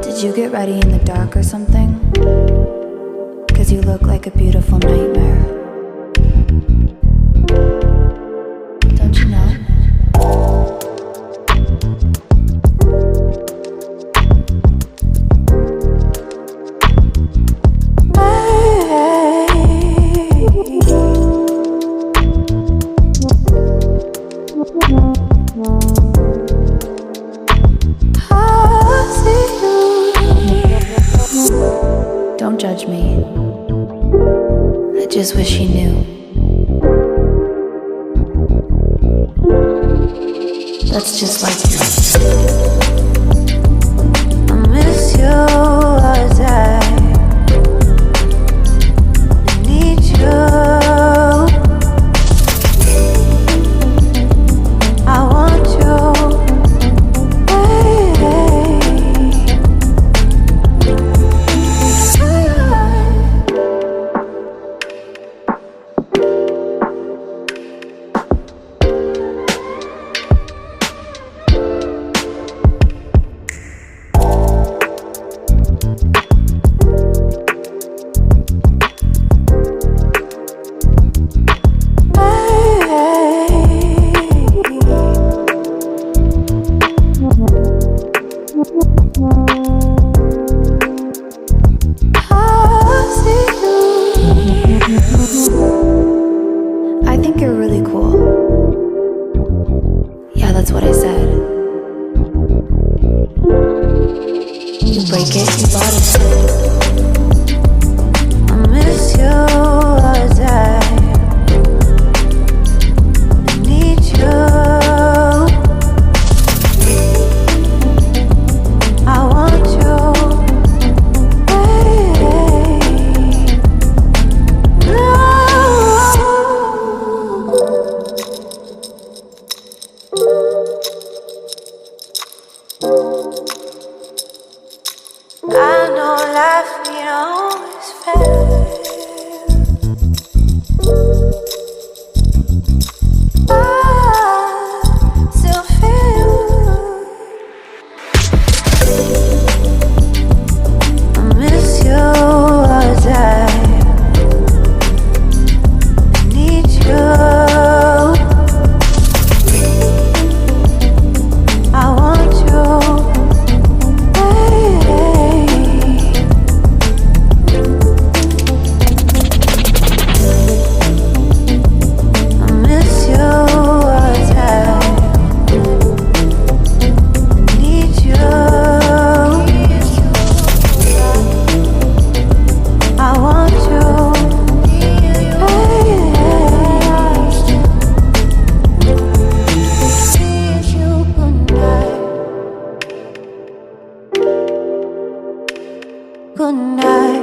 Did you get ready in the dark or something? 'Cause you look like a beautiful nightmare. Don't you know? Don't judge me. I just wish you knew. That's just like you. I miss you as I need you. I want you. I think you're really cool. Yeah, that's what I said. You break it, you bought it. I miss you as I need you. I want you. I know life ain't always fair. I still feel I miss you as I need you. I want you. Good night.